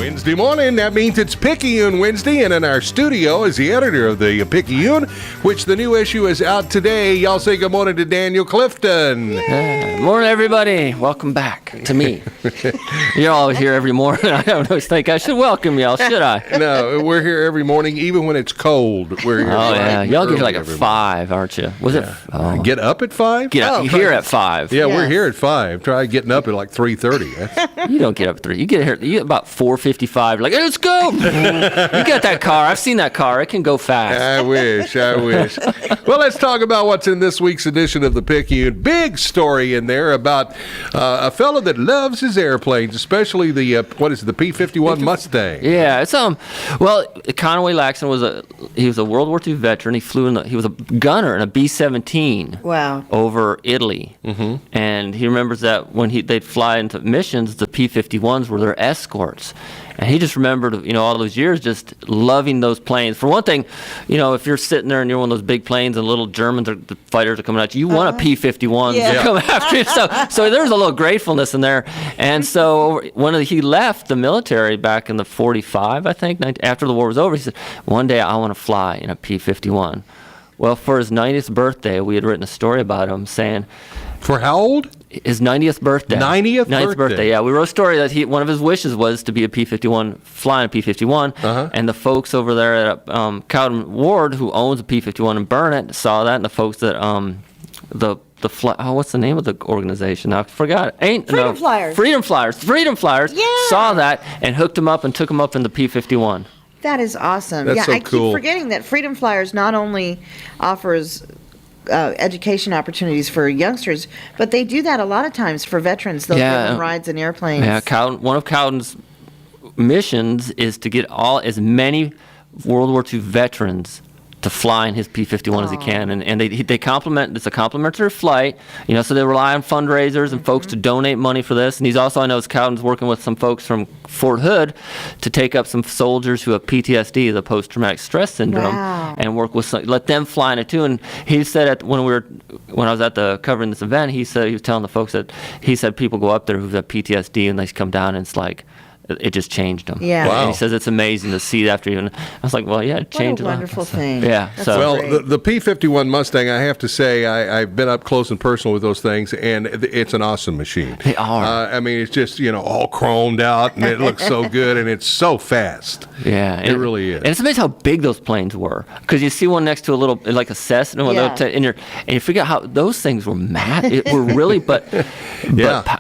Wednesday morning, that means it's Picayune Wednesday, and in our studio is the editor of the Picayune, which the new issue is out today. Y'all say good morning to Daniel Clifton. Morning, everybody. Welcome back to me. You're all here every morning. I always think I should welcome y'all, should I? No, we're here every morning, even when it's cold. We're here. Oh, yeah. Y'all get like at 5, aren't you? Was it? Oh. Get up at 5? Get up here at 5. Yeah, we're here at 5. Try getting up at like 3:30. You don't get up at 3. You get here. You get about 4:55. Like, hey, let's go. You got that car. I've seen that car. It can go fast. I wish. Well, let's talk about what's in this week's edition of the Picayune. Big story in there about a fellow that loves his airplanes, especially the the P-51 Mustang. Yeah, it's well, Conway Laxton was a World War II veteran. He was a gunner in a B-17. Wow. Over Italy. Mm-hmm. And he remembers that when they'd fly into missions, the P-51s were their escorts. And he just remembered, all those years just loving those planes. For one thing, if you're sitting there and you're one of those big planes and little Germans or the fighters are coming at you, you want a P-51 to come after you. So there's a little gratefulness in there. And so when he left the military back in the 45, I think, after the war was over, he said, one day I want to fly in a P-51. Well, for his 90th birthday, we had written a story about him saying... For how old? His 90th birthday. 90th birthday, yeah. We wrote a story that one of his wishes was to be a P-51, flying a P-51. And the folks over there at Cowden Ward, who owns a P-51 in Burnett, saw that, and the folks that what's the name of the organization? I forgot. Freedom Flyers. Freedom Flyers. Yeah. Saw that and hooked him up and took him up in the P-51. That is awesome. That's so I cool. keep forgetting that Freedom Flyers not only offers education opportunities for youngsters, but they do that a lot of times for veterans. They'll give them rides in airplanes. Yeah, one of Cowden's missions is to get as many World War II veterans to fly in his P-51 as he can, and they compliment. It's a complimentary flight, so they rely on fundraisers and folks to donate money for this. And he's also, I know, Cowden's working with some folks from Fort Hood to take up some soldiers who have PTSD, the post-traumatic stress syndrome, and work with let them fly in it too. And he said when I was at covering this event, he was telling the folks that he said people go up there who have PTSD and they come down and it's like. It just changed them. Yeah. Wow. And he says it's amazing to see after you. And I was like, well, yeah, it changed. What a wonderful thing. Yeah. That's the P-51 Mustang, I have to say, I've been up close and personal with those things, and it's an awesome machine. They are. It's just, all chromed out, and it looks so good, and it's so fast. Yeah. It really is. And it's amazing how big those planes were. Because you see one next to a little, like a Cessna, and you figure out how those things were were really,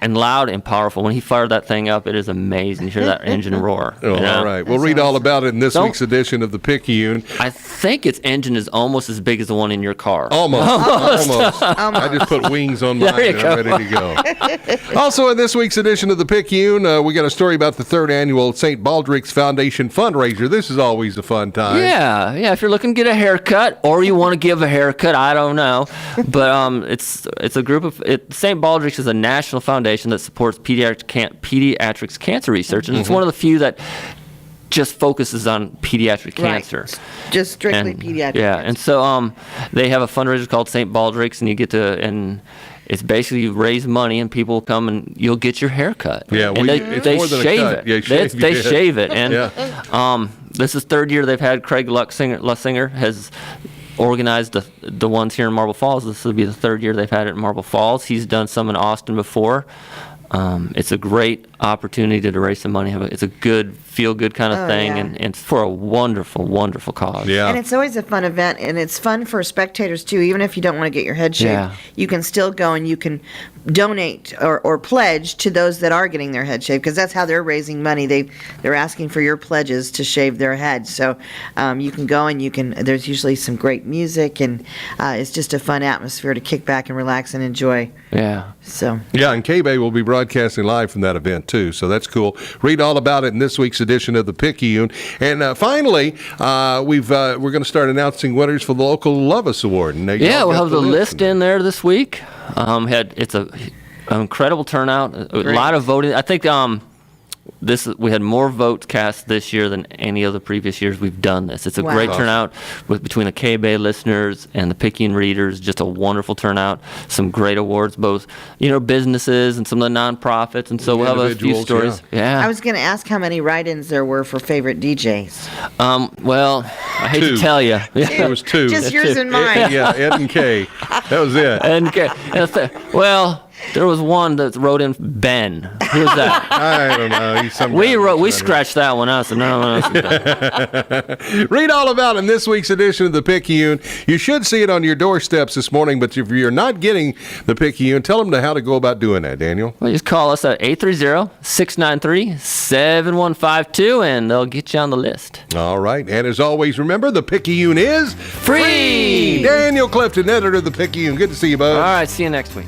and loud and powerful. When he fired that thing up, it is amazing. You hear that engine roar. All right. We'll read all about it in this week's edition of the Picayune. I think its engine is almost as big as the one in your car. Almost. I just put wings on mine and I'm ready to go. Also in this week's edition of the Picayune, we got a story about the 3rd annual St. Baldrick's Foundation fundraiser. This is always a fun time. Yeah. If you're looking to get a haircut or you want to give a haircut, I don't know. But it's a group of... St. Baldrick's is a national foundation that supports pediatrics cancer research, and it's one of the few that just focuses on pediatric cancer. Just strictly pediatric Yeah, cancer. and so they have a fundraiser called St. Baldrick's, and you get to... and it's basically you raise money and people come and you'll get your hair cut. Yeah, and they more than shave a cut. it. Yeah, they shave it. And this is 3rd year they've had Craig Lussinger has organized the ones here in Marble Falls. This will be the 3rd year they've had it in Marble Falls. He's done some in Austin before. It's a great opportunity to raise some money. It's a good, feel-good kind of thing, and it's for a wonderful, wonderful cause. Yeah. And it's always a fun event, and it's fun for spectators, too. Even if you don't want to get your head shaved, you can still go and you can donate or pledge to those that are getting their head shaved, because that's how they're raising money. They're asking for your pledges to shave their head. So you can go and there's usually some great music, and it's just a fun atmosphere to kick back and relax and enjoy. Yeah. So. Yeah, and KBEY will be broadcasting live from that event, too, so that's cool. Read all about it in this week's edition of the Picayune. And finally, we're going to start announcing winners for the local Love Us Award. And we'll have the list in there this week. It's an incredible turnout, a lot of voting. I think we had more votes cast this year than any other previous years we've done this. It's a Wow. great turnout between the KBEY listeners and the Picayune readers. Just a wonderful turnout. Some great awards, both businesses and some of the nonprofits, and so we'll have a few Individuals, stories. Yeah. I was going to ask how many write-ins there were for favorite DJs. Well, I hate Two. to tell you. It was 2. Just yours and mine. Yeah, Ed and Kay. That was it. Well, there was one that wrote in Ben. Who was that? I don't know. He's some We guy. scratched that one out. So no one else has done. Read all about it in this week's edition of the Picayune. You should see it on your doorsteps this morning, but if you're not getting the Picayune, tell them how to go about doing that, Daniel. Well, just call us at 830-693-7152, and they'll get you on the list. All right. And as always, remember, the Picayune is Free! Daniel Clifton, editor of the Picayune. Good to see you, bud. All right, see you next week.